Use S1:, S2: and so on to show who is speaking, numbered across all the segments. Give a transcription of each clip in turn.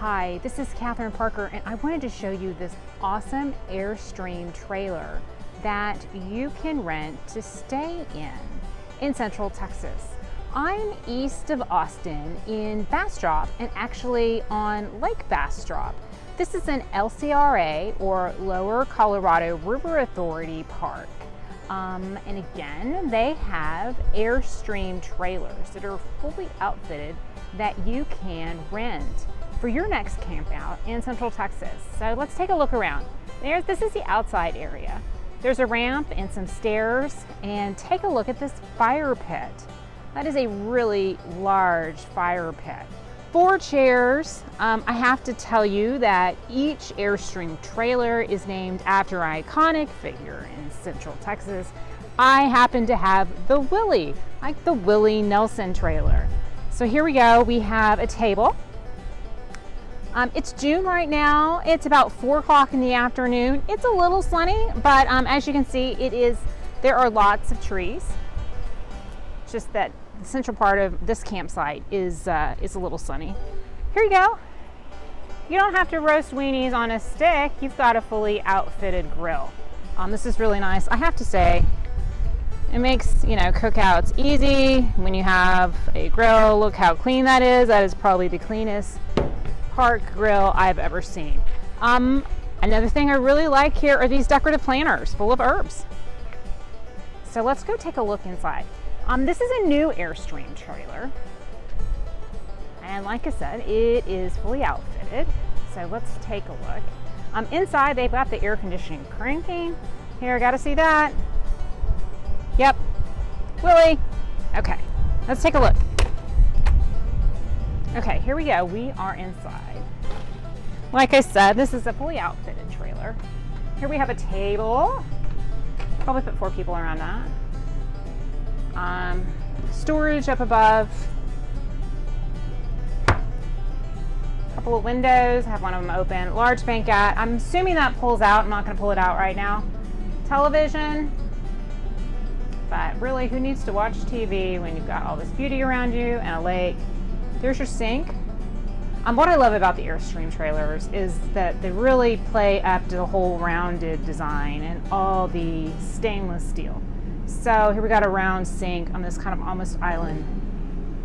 S1: Hi, this is Catherine Parker, and I wanted to show you this awesome Airstream trailer that you can rent to stay in Central Texas. I'm east of Austin in Bastrop and actually on Lake Bastrop. This is an LCRA or Lower Colorado River Authority park. And again, they have Airstream trailers that are fully outfitted that you can rent for your next camp out in Central Texas. So let's take a look around. This is the outside area. There's a ramp and some stairs, and take a look at this fire pit. That is a really large fire pit. 4 chairs. I have to tell you that each Airstream trailer is named after an iconic figure in Central Texas. I happen to have the Willie, like the Willie Nelson trailer. So here we go. We have a table. It's June right now. It's about 4 o'clock in the afternoon. It's a little sunny, but as you can see, there are lots of trees. It's just that the central part of this campsite is a little sunny. Here you go. You don't have to roast weenies on a stick. You've got a fully outfitted grill. This is really nice. I have to say, it makes, cookouts easy when you have a grill. Look how clean that is. That is probably the cleanest park grill I've ever seen. Another thing I really like here are these decorative planters full of herbs. So let's go take a look inside. This is a new Airstream trailer. And like I said, it is fully outfitted. So let's take a look. Inside, they've got the air conditioning cranking. Here, gotta see that. Yep, Willie. Okay, let's take a look. Okay, here we go. We are inside. Like I said, this is a fully outfitted trailer. Here we have a table. Probably put 4 people around that. Storage up above. Couple of windows. I have one of them open. Large banquette. I'm assuming that pulls out. I'm not going to pull it out right now. Television. But really, who needs to watch TV when you've got all this beauty around you and a lake? There's your sink. What I love about the Airstream trailers is that they really play up to the whole rounded design and all the stainless steel. So here we got a round sink on this kind of almost island.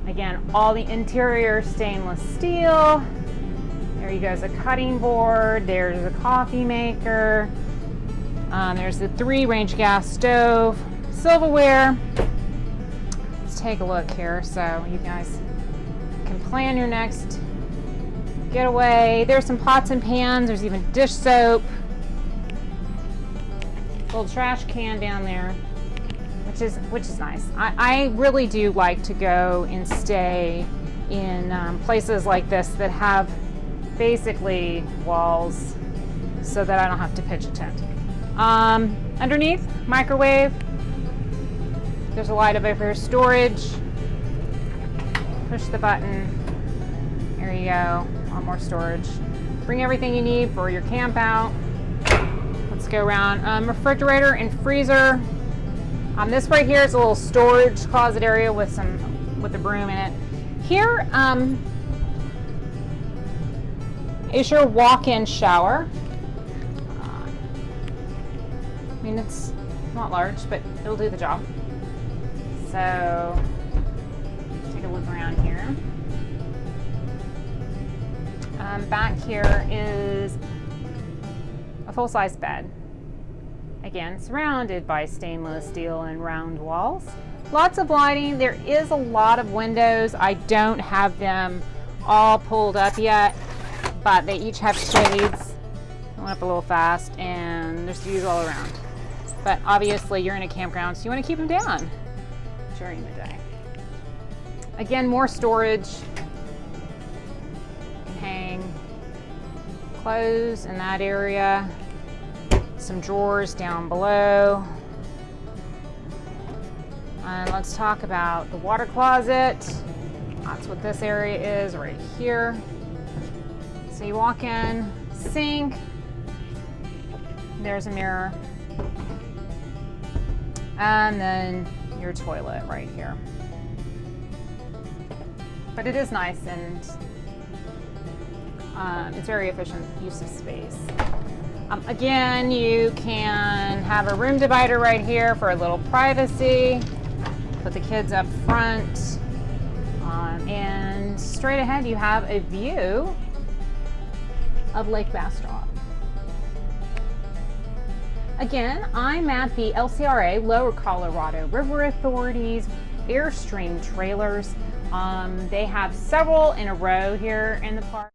S1: Again, all the interior stainless steel. There you go, a cutting board. There's a coffee maker. There's the 3-range gas stove, silverware. Let's take a look here so you guys can plan your next getaway. There's some pots and pans. There's even dish soap. Little trash can down there, which is nice. I really do like to go and stay in places like this that have basically walls, so that I don't have to pitch a tent. Underneath, microwave. There's a light over here. Storage. Push the button. There you go. A lot more storage. Bring everything you need for your camp out. Let's go around. Refrigerator and freezer. This right here is a little storage closet area with a broom in it. Here is your walk-in shower. I mean, it's not large, but it'll do the job. So take a look around here. Back here is a full-size bed. Again, surrounded by stainless steel and round walls. Lots of lighting. There is a lot of windows. I don't have them all pulled up yet, but they each have shades. I went up a little fast, and there's views all around. But obviously, you're in a campground, so you want to keep them down during the day. Again, more storage. You can hang clothes in that area. Some drawers down below. And let's talk about the water closet. That's what this area is right here. So you walk in, sink. There's a mirror. And then your toilet right here. But it is nice, and It's very efficient use of space. Again, you can have a room divider right here for a little privacy. Put the kids up front. And straight ahead you have a view of Lake Bastrop. Again, I'm at the LCRA, Lower Colorado River Authority's Airstream trailers. They have several in a row here in the park.